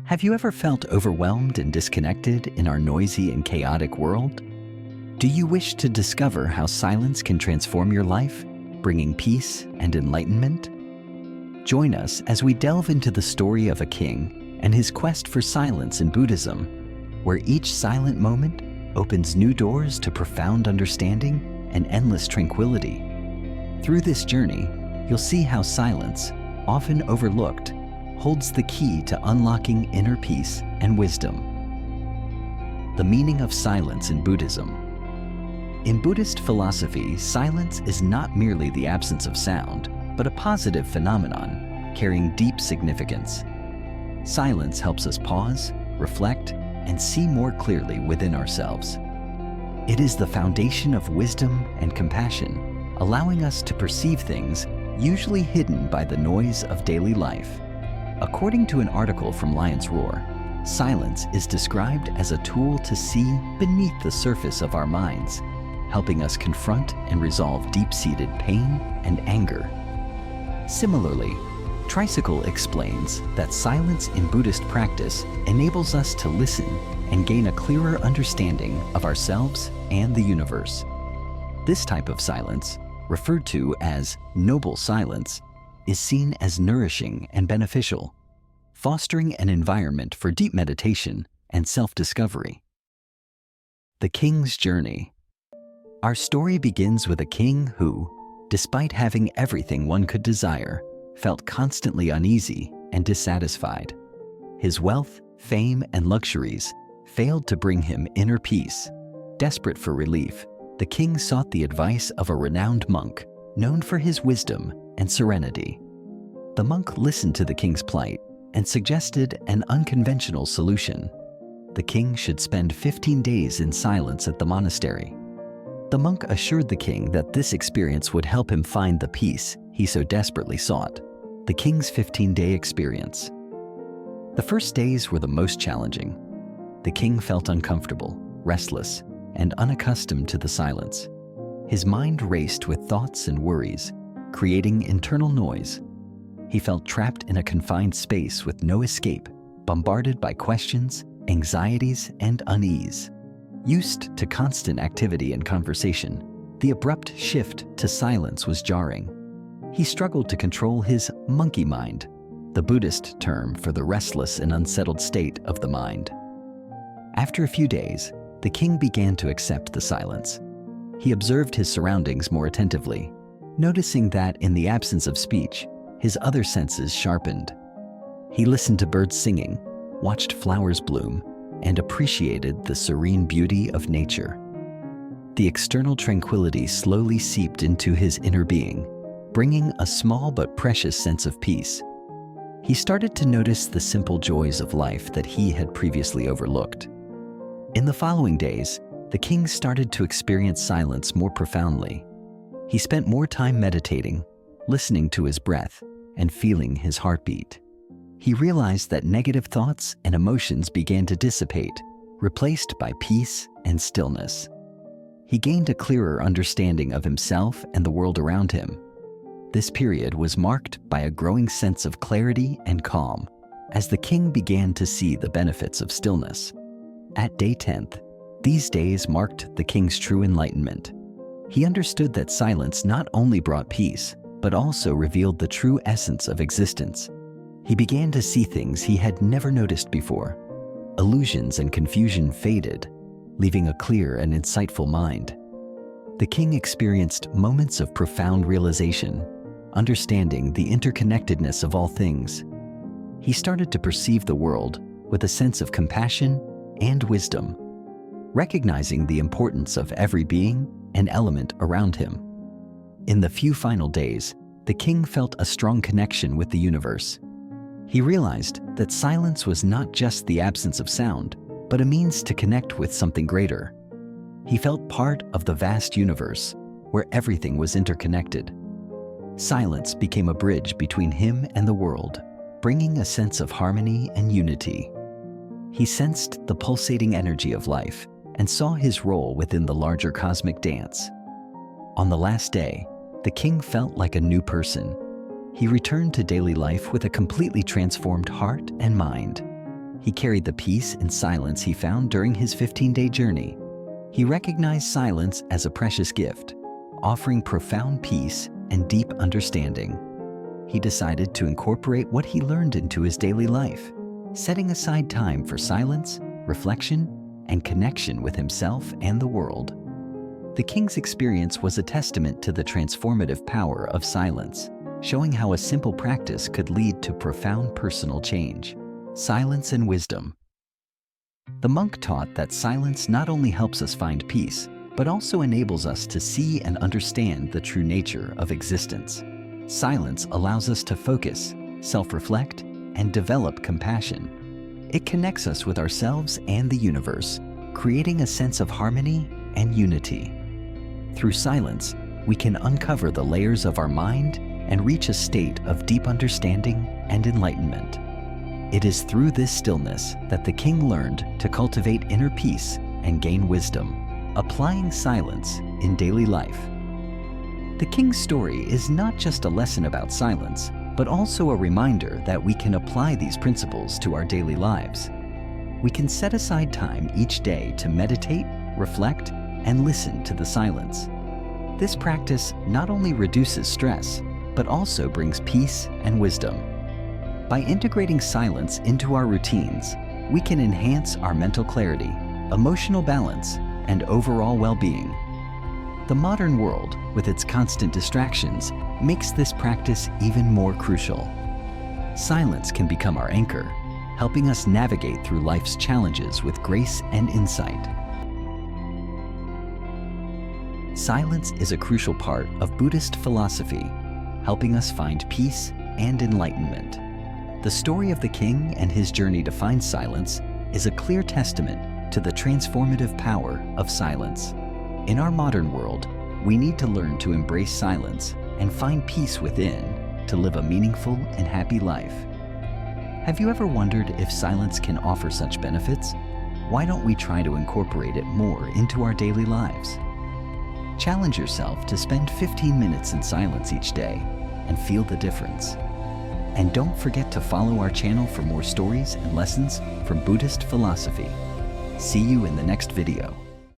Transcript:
Have you ever felt overwhelmed and disconnected in our noisy and chaotic world? Do you wish to discover how silence can transform your life, bringing peace and enlightenment? Join us as we delve into the story of a king and his quest for silence in Buddhism, where each silent moment opens new doors to profound understanding and endless tranquility. Through this journey, you'll see how silence, often overlooked, holds the key to unlocking inner peace and wisdom. The meaning of silence in Buddhism. In Buddhist philosophy, silence is not merely the absence of sound, but a positive phenomenon carrying deep significance. Silence helps us pause, reflect, and see more clearly within ourselves. It is the foundation of wisdom and compassion, allowing us to perceive things usually hidden by the noise of daily life. According to an article from Lion's Roar, silence is described as a tool to see beneath the surface of our minds, helping us confront and resolve deep-seated pain and anger. Similarly, Tricycle explains that silence in Buddhist practice enables us to listen and gain a clearer understanding of ourselves and the universe. This type of silence, referred to as noble silence, is seen as nourishing and beneficial, fostering an environment for deep meditation and self-discovery. The King's Journey. Our story begins with a king who, despite having everything one could desire, felt constantly uneasy and dissatisfied. His wealth, fame, and luxuries failed to bring him inner peace. Desperate for relief, the king sought the advice of a renowned monk known for his wisdom and serenity. The monk listened to the king's plight and suggested an unconventional solution. The king should spend 15 days in silence at the monastery. The monk assured the king that this experience would help him find the peace he so desperately sought. The king's 15-day experience. The first days were the most challenging. The king felt uncomfortable, restless, and unaccustomed to the silence. His mind raced with thoughts and worries, creating internal noise. He felt trapped in a confined space with no escape, bombarded by questions, anxieties, and unease. Used to constant activity and conversation, the abrupt shift to silence was jarring. He struggled to control his monkey mind, the Buddhist term for the restless and unsettled state of the mind. After a few days, the king began to accept the silence. He observed his surroundings more attentively, noticing that in the absence of speech, his other senses sharpened. He listened to birds singing, watched flowers bloom, and appreciated the serene beauty of nature. The external tranquility slowly seeped into his inner being, bringing a small but precious sense of peace. He started to notice the simple joys of life that he had previously overlooked. In the following days, the king started to experience silence more profoundly. He spent more time meditating, listening to his breath, and feeling his heartbeat. He realized that negative thoughts and emotions began to dissipate, replaced by peace and stillness. He gained a clearer understanding of himself and the world around him. This period was marked by a growing sense of clarity and calm, as the king began to see the benefits of stillness. At day 10th, these days marked the king's true enlightenment. He understood that silence not only brought peace, but also revealed the true essence of existence. He began to see things he had never noticed before. Illusions and confusion faded, leaving a clear and insightful mind. The king experienced moments of profound realization, understanding the interconnectedness of all things. He started to perceive the world with a sense of compassion and wisdom, recognizing the importance of every being and element around him. In the few final days, the king felt a strong connection with the universe. He realized that silence was not just the absence of sound, but a means to connect with something greater. He felt part of the vast universe, where everything was interconnected. Silence became a bridge between him and the world, bringing a sense of harmony and unity. He sensed the pulsating energy of life and saw his role within the larger cosmic dance. On the last day, the king felt like a new person. He returned to daily life with a completely transformed heart and mind. He carried the peace and silence he found during his 15-day journey. He recognized silence as a precious gift, offering profound peace and deep understanding. He decided to incorporate what he learned into his daily life, setting aside time for silence, reflection, and connection with himself and the world. The king's experience was a testament to the transformative power of silence, showing how a simple practice could lead to profound personal change. Silence and wisdom. The monk taught that silence not only helps us find peace, but also enables us to see and understand the true nature of existence. Silence allows us to focus, self-reflect, and develop compassion. It connects us with ourselves and the universe, creating a sense of harmony and unity. Through silence, we can uncover the layers of our mind and reach a state of deep understanding and enlightenment. It is through this stillness that the king learned to cultivate inner peace and gain wisdom, applying silence in daily life. The king's story is not just a lesson about silence, but also a reminder that we can apply these principles to our daily lives. We can set aside time each day to meditate, reflect, and listen to the silence. This practice not only reduces stress, but also brings peace and wisdom. By integrating silence into our routines, we can enhance our mental clarity, emotional balance, and overall well-being. The modern world, with its constant distractions, makes this practice even more crucial. Silence can become our anchor, helping us navigate through life's challenges with grace and insight. Silence is a crucial part of Buddhist philosophy, helping us find peace and enlightenment. The story of the king and his journey to find silence is a clear testament to the transformative power of silence. In our modern world, we need to learn to embrace silence and find peace within to live a meaningful and happy life. Have you ever wondered if silence can offer such benefits? Why don't we try to incorporate it more into our daily lives? Challenge yourself to spend 15 minutes in silence each day and feel the difference. And don't forget to follow our channel for more stories and lessons from Buddhist philosophy. See you in the next video.